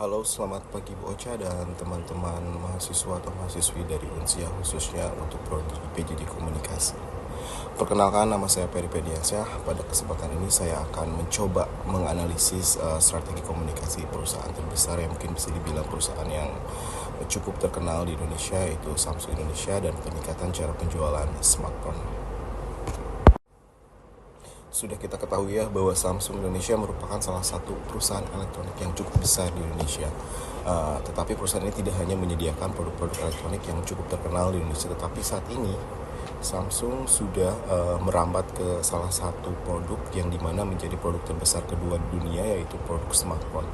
Halo, selamat pagi Bu Ocha dan teman-teman mahasiswa atau mahasiswi dari Unsia khususnya untuk prodi PJJ Komunikasi. Perkenalkan, nama saya Peri Pediansyah. Pada kesempatan ini saya akan mencoba menganalisis strategi komunikasi perusahaan terbesar yang mungkin bisa dibilang perusahaan yang cukup terkenal di Indonesia, yaitu Samsung Indonesia, dan peningkatan cara penjualan smartphone. Sudah kita ketahui ya bahwa Samsung Indonesia merupakan salah satu perusahaan elektronik yang cukup besar di Indonesia. Tetapi perusahaan ini tidak hanya menyediakan produk-produk elektronik yang cukup terkenal di Indonesia, tetapi saat ini Samsung sudah merambat ke salah satu produk yang dimana menjadi produk terbesar kedua di dunia, yaitu produk smartphone.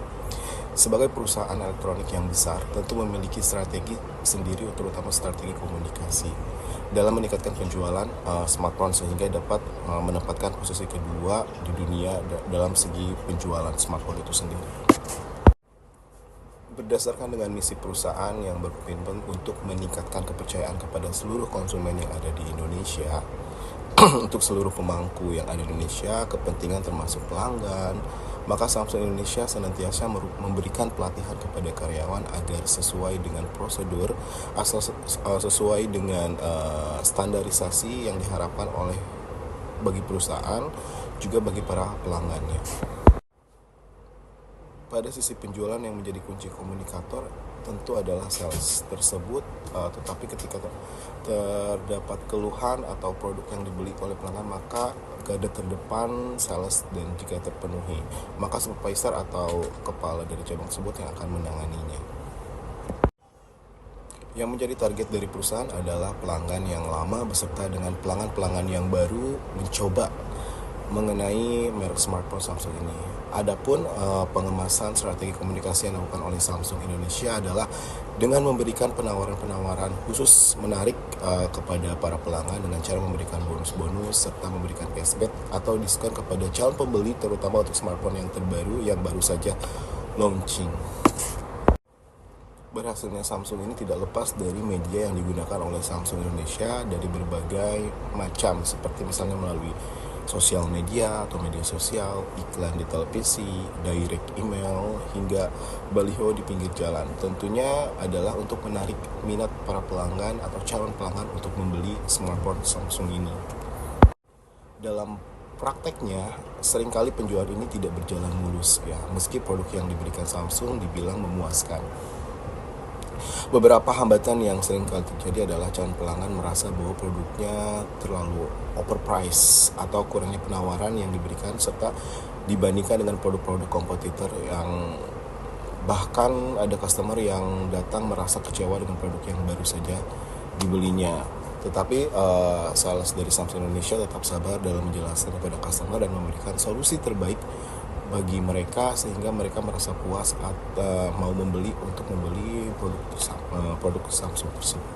Sebagai perusahaan elektronik yang besar, tentu memiliki strategi sendiri, terutama strategi komunikasi dalam meningkatkan penjualan smartphone sehingga dapat menempatkan posisi kedua di dunia dalam segi penjualan smartphone itu sendiri. Berdasarkan dengan misi perusahaan yang berkomitmen untuk meningkatkan kepercayaan kepada seluruh konsumen yang ada di Indonesia, untuk seluruh pemangku yang ada di Indonesia, kepentingan termasuk pelanggan, maka Samsung Indonesia senantiasa memberikan pelatihan kepada karyawan agar sesuai dengan prosedur, sesuai dengan standarisasi yang diharapkan oleh bagi perusahaan, juga bagi para pelanggannya. Pada sisi penjualan yang menjadi kunci komunikator tentu adalah sales tersebut, tetapi ketika terdapat keluhan atau produk yang dibeli oleh pelanggan, maka garda terdepan sales dan jika terpenuhi, maka supervisor atau kepala dari cabang tersebut yang akan menanganinya. Yang menjadi target dari perusahaan adalah pelanggan yang lama beserta dengan pelanggan-pelanggan yang baru mencoba mengenai merek smartphone Samsung ini. Adapun pengemasan strategi komunikasi yang dilakukan oleh Samsung Indonesia adalah dengan memberikan penawaran-penawaran khusus menarik kepada para pelanggan dengan cara memberikan bonus-bonus serta memberikan cashback atau diskon kepada calon pembeli, terutama untuk smartphone yang terbaru yang baru saja launching. Berhasilnya Samsung ini tidak lepas dari media yang digunakan oleh Samsung Indonesia dari berbagai macam, seperti misalnya melalui sosial media atau media sosial, iklan di televisi, direct email, hingga baliho di pinggir jalan. Tentunya adalah untuk menarik minat para pelanggan atau calon pelanggan untuk membeli smartphone Samsung ini. Dalam prakteknya, seringkali penjualan ini tidak berjalan mulus ya, meski produk yang diberikan Samsung dibilang memuaskan. Beberapa hambatan yang sering kali terjadi adalah calon pelanggan merasa bahwa produknya terlalu overpriced atau kurangnya penawaran yang diberikan serta dibandingkan dengan produk-produk kompetitor, yang bahkan ada customer yang datang merasa kecewa dengan produk yang baru saja dibelinya. Tetapi sales dari Samsung Indonesia tetap sabar dalam menjelaskan kepada customer dan memberikan solusi terbaik bagi mereka sehingga mereka merasa puas atau mau membeli produk Samsung tersebut.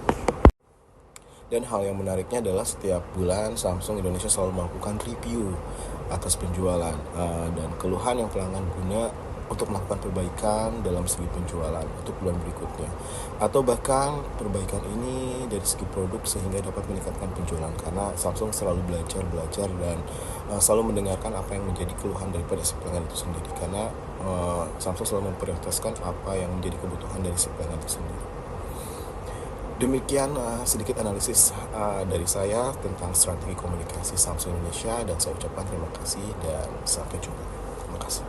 Dan hal yang menariknya adalah setiap bulan Samsung Indonesia selalu melakukan review atas penjualan dan keluhan yang pelanggan guna untuk melakukan perbaikan dalam segi penjualan untuk bulan berikutnya, atau bahkan perbaikan ini dari segi produk sehingga dapat meningkatkan penjualan, karena Samsung selalu belajar dan selalu mendengarkan apa yang menjadi keluhan daripada si pelanggan itu sendiri, karena Samsung selalu memprioritaskan apa yang menjadi kebutuhan dari si pelanggan itu sendiri. Demikian sedikit analisis dari saya tentang strategi komunikasi Samsung Indonesia, dan saya ucapkan terima kasih dan sampai jumpa. Terima kasih.